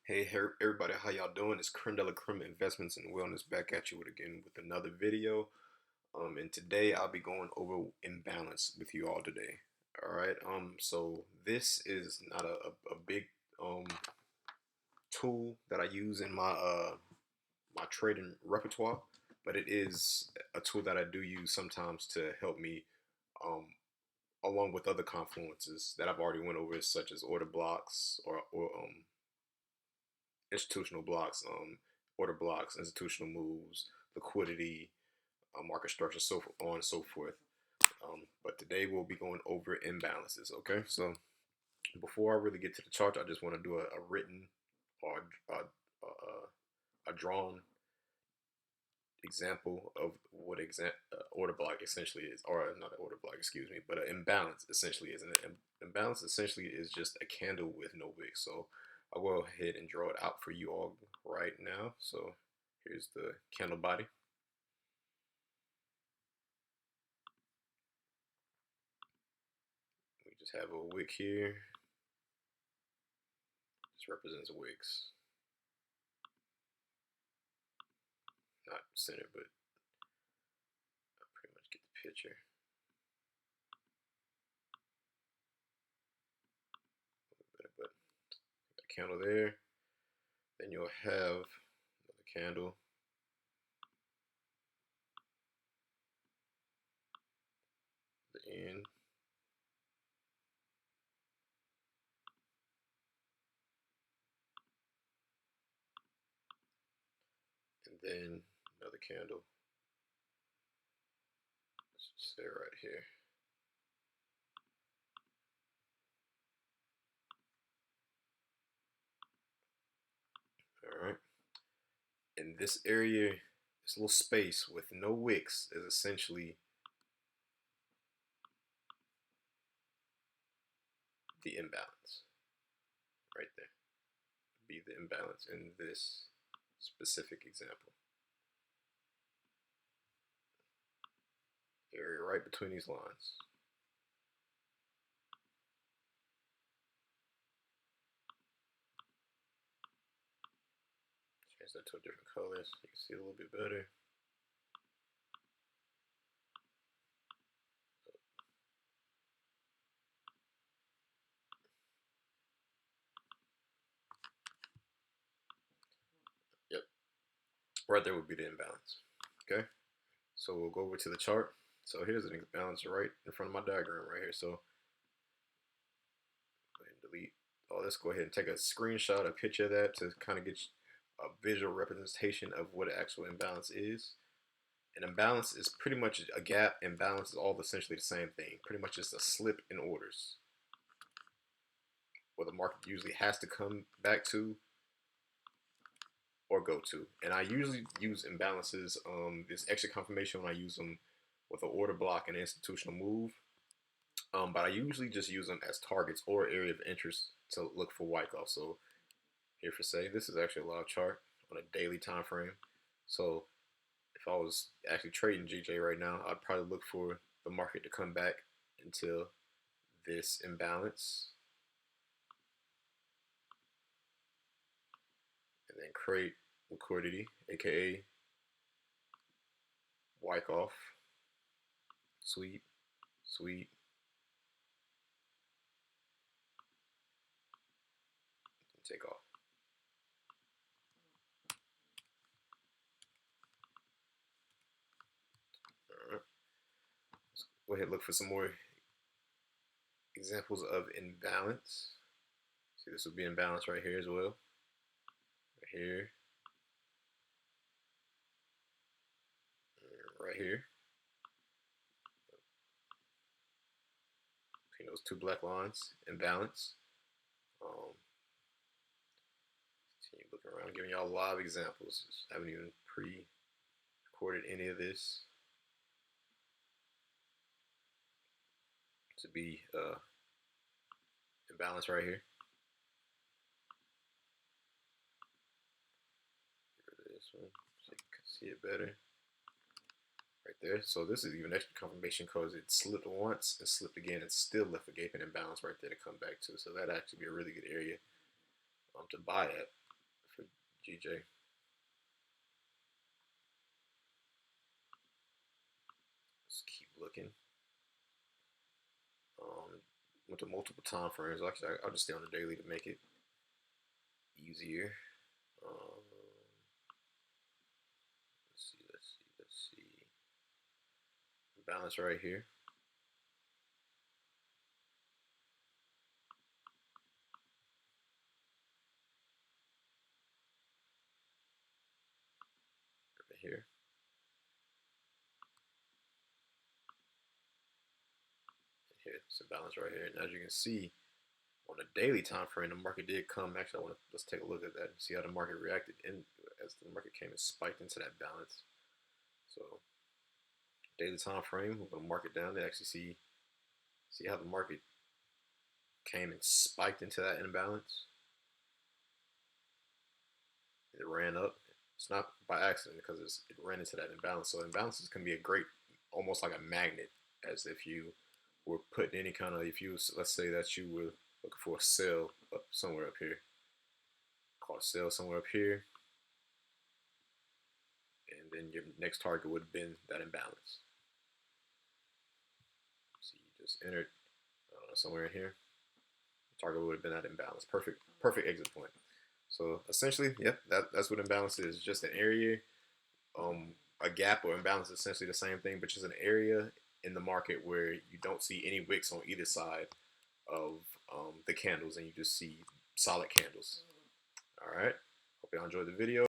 Hey, everybody, how y'all doing? It's Crendelacremeinvestments and Wellness back at you again with another video. And today I'll be going over imbalance with you all today. All right. So this is not a big um tool that I use in my trading repertoire, but it is a tool that I do use sometimes to help me um along with other confluences that I've already went over, such as order blocks or institutional blocks, order blocks, institutional moves, liquidity, market structure, so on and so forth. But today we'll be going over imbalances. Okay, so before I really get to the chart, I just want to do a written or a drawn example of what order block essentially is, or not an order block, excuse me, but an imbalance essentially is. An imbalance essentially is just a candle with no wick. So I'll go ahead and draw it out for you all right now. So here's the candle body. We just have a wick here. This represents wicks. Not centered, but I pretty much get the picture. But a candle there. Then you'll have another candle. The end. And then another candle. Let's just say right here. All right. In this area, this little space with no wicks is essentially the imbalance right there. Be the imbalance in this specific example. Area right between these lines. Change that to a different color so you can see it a little bit better. Yep, right there would be the imbalance. Okay, so we'll go over to the chart. So here's an imbalance right in front of my diagram right here. So go ahead and delete all this. Go ahead and take a screenshot, a picture of that to kind of get a visual representation of what an actual imbalance is. An imbalance is pretty much a gap. Imbalance is all essentially the same thing. Pretty much just a slip in orders where the market usually has to come back to or go to. And I usually use imbalances, this extra confirmation when I use them with an order block and institutional move. But I usually just use them as targets or area of interest to look for wyckoff. So here for say, this is actually a live chart on a daily time frame. So if I was actually trading GJ right now, I'd probably look for the market to come back until this imbalance and then create liquidity, aka wyckoff, sweep, sweep, and take off. All right. Let's go ahead and look for some more examples of imbalance. See, this would be imbalance right here as well. Right here. Right here. Between those two black lines, imbalance. Continue looking around, giving y'all live examples. Just haven't even pre-recorded any of this to be imbalance right here. Get rid of this one so you can see it better. Right there. So this is even extra confirmation because it slipped once and slipped again and still left a gaping imbalance right there to come back to. So that'd actually be a really good area to buy at. GJ. Let's keep looking. Went to multiple time frames. Actually, I'll just stay on the daily to make it easier. Let's see. Balance right here. Right here. And here, it's a balance right here. And as you can see, on a daily time frame, the market did come. Actually, let's take a look at that and see how the market reacted as the market came and spiked into that balance. So daily time frame, we're gonna mark it down to actually see how the market came and spiked into that imbalance. It ran up. It's not by accident because it ran into that imbalance. So imbalances can be a great, almost like a magnet, as if you were putting any kind of, if you, let's say that you were looking for a sell up somewhere up here, caught a sell somewhere up here, and then your next target would have been that imbalance. So you just entered somewhere in here. Target would have been that imbalance. Perfect exit point. So essentially, yep, that's what imbalance is. Just an area, a gap or imbalance is essentially the same thing, but just an area in the market where you don't see any wicks on either side of the candles, and you just see solid candles. All right. Hope y'all enjoyed the video.